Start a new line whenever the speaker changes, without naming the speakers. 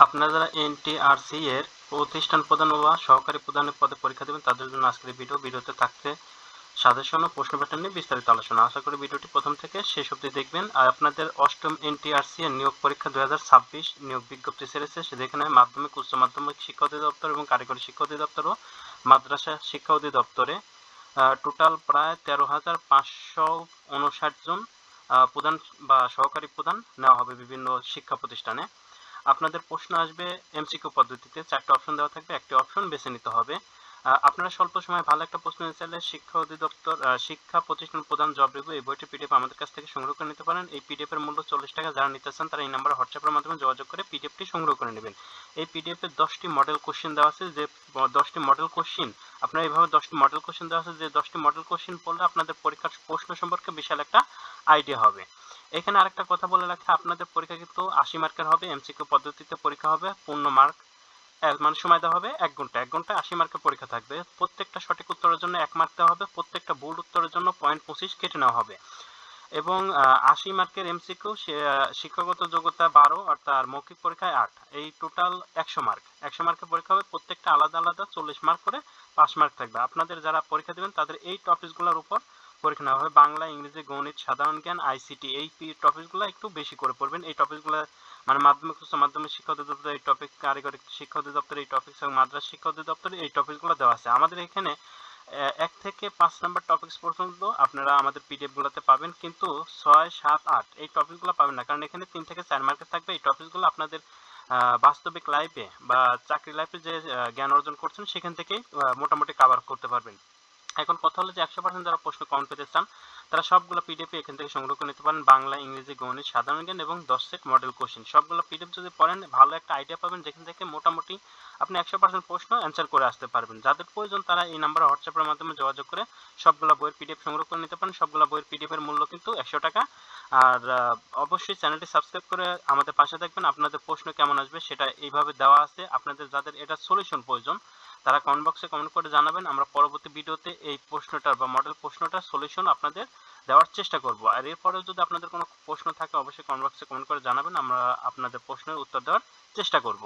আপনারা যারা এনটিআরসি এর প্রতিষ্ঠান প্রধান বা সহকারী প্রধানের পদে পরীক্ষা দেবেন তাদের জন্য আজকের ভিডিওতে থাকছে সাজেশন ও প্রশ্ন প্যাটার্ন নিয়ে বিস্তারিত আলোচনা। আশা করি ভিডিওটি প্রথম থেকে শেষ অবধি দেখবেন। আর আপনাদের অষ্টম এনটিআরসি এর নিয়োগ পরীক্ষা 2026 নিয়োগ বিজ্ঞপ্তি ছেড়েছে, যেখানে মাধ্যমিক, উচ্চ মাধ্যমিক শিক্ষা অধিদপ্তর এবং কারিগরি শিক্ষা অধিদপ্তর ও মাদ্রাসা শিক্ষা অধিদপ্তরে টোটাল প্রায় 13,559 জন প্রধান বা সহকারী প্রধান নেওয়া হবে বিভিন্ন শিক্ষা প্রতিষ্ঠানে। আপনাদের প্রশ্ন আসবে এমসিকিউ পদ্ধতিতে, 4টি অপশন দেওয়া থাকবে, একটি অপশন বেছে নিতে হবে। আপনারা স্বল্প সময়ে ভালো একটা প্রশ্ন নিতে চাইলে শিক্ষা অধিদপ্তর শিক্ষা প্রতিষ্ঠান প্রধান জব রিভিউ এই বইটির পিডিএফ আমাদের কাছ থেকে সংগ্রহ করে নিতে পারেন। এই পিডিএফ এর মূল্য 40 টাকা। যারা নিতে চান তারা এই নাম্বারে হোয়াটসঅ্যাপের মাধ্যমে যোগাযোগ করে পিডিএফটি সংগ্রহ করে নেবেন। এই পিডিএফ এর 10টি মডেল কোশ্চেন দেওয়া আছে, যে 10টি মডেল কোশ্চেন আপনারা এইভাবে 10টি মডেল কোশ্চেন দেওয়া আছে, যে 10টি মডেল কোশ্চেন পড়লে আপনাদের পরীক্ষার প্রশ্ন সম্পর্কে বিশাল একটা আইডিয়া হবে। এখানে আরেকটা কথা বলে রাখি, আপনাদের পরীক্ষা কিন্তু 80 মার্কের হবে। এমসিকিউ পদ্ধতিতে পরীক্ষা হবে, পূর্ণ মার্ক মানে সময় দেওয়া হবে 1 ঘন্টা। 1 ঘন্টায় 80 মার্কের পরীক্ষা থাকবে। প্রত্যেকটা সঠিক উত্তরের জন্য 1 মার্ক দেওয়া হবে, প্রত্যেকটা ভুল উত্তরের জন্য 0.25 কেটে নেওয়া হবে। এবং 80 মার্কের এমসিকিউ, শিক্ষাগত যোগ্যতা 12 আর তার মৌখিক পরীক্ষায় 8, এই টোটাল 100 মার্ক। 100 মার্কের পরীক্ষা হবে, প্রত্যেকটা আলাদা আলাদা 40 মার্ক করে 5 মার্ক থাকবে। আপনাদের যারা পরীক্ষা দেবেন তাদের এই টপিকসগুলোর উপর পরীক্ষা নেওয়া হবে। বাংলা, ইংরেজি, গণিত, সাধারণ জ্ঞান, আইসিটি, এই টপিকসগুলো একটু বেশি করে পড়বেন। এই টপিকসগুলো মানে মাধ্যমিক, উচ্চ মাধ্যমিক শিক্ষা অধিদপ্তর এই টপিক, কারিগরি শিক্ষা অধিদপ্তর এই টপিক এবং মাদ্রাসা শিক্ষা অধিদপ্তরে এই টপিকসগুলো দেওয়া আছে। আমাদের এখানে 1 থেকে 5 নাম্বার টপিকস পর্যন্ত আপনারা আমাদের পিডিএফ গুলোতে পাবেন, কিন্তু 6, 7, 8 এই টপিকগুলো পাবেন না, কারণ এখানে 3 থেকে 4 মার্কের থাকবে। এই টপিকগুলো আপনাদের বাস্তবিক লাইফে বা চাকরি লাইফে যে জ্ঞান অর্জন করছেন সেখান থেকেই মোটামুটি কভার করতে পারবেন। এখন কথা হলো যে 100% যারা প্রশ্ন কমন পেতে চান তারা সবগুলো পিডিএফ এখান থেকে সংগ্রহ করে নিতে পারেন। বাংলা, ইংরেজি, গণিত, সাধারণ জ্ঞান এবং 10 সেট মডেল কোশ্চেন সবগুলো পিডিএফ যদি পড়েন ভালো একটা আইডিয়া পাবেন, যেখান থেকে মোটামুটি আপনি 100% প্রশ্ন অ্যান্সার করে আসতে পারবেন। যাদের প্রয়োজন তারা এই নাম্বারে হোয়াটসঅ্যাপের মাধ্যমে যোগাযোগ করে সবগুলো বইয়ের পিডিএফ সংগ্রহ করে নিতে পারেন। সবগুলো বইয়ের পিডিএফ এর মূল্য কিন্তু 100 টাকা। আর অবশ্যই চ্যানেলটি সাবস্ক্রাইব করে আমাদের পাশে থাকবেন। আপনাদের প্রশ্ন কেমন আসবে সেটা এইভাবে দেওয়া আছে। আপনাদের যাদের এটা সলিউশন প্রয়োজন তারা কমেন্ট বক্সে কমেন্ট করে জানাবেন। আমরা পরবর্তী ভিডিওতে এই প্রশ্নটার বা মডেল প্রশ্নটার সলিউশন আপনাদের দেওয়ার চেষ্টা করব। আর এরপরেও যদি আপনাদের কোনো প্রশ্ন থাকে অবশ্যই কমেন্ট বক্সে কমেন্ট করে জানাবেন, আমরা আপনাদের প্রশ্নের উত্তর দেওয়ার চেষ্টা করব।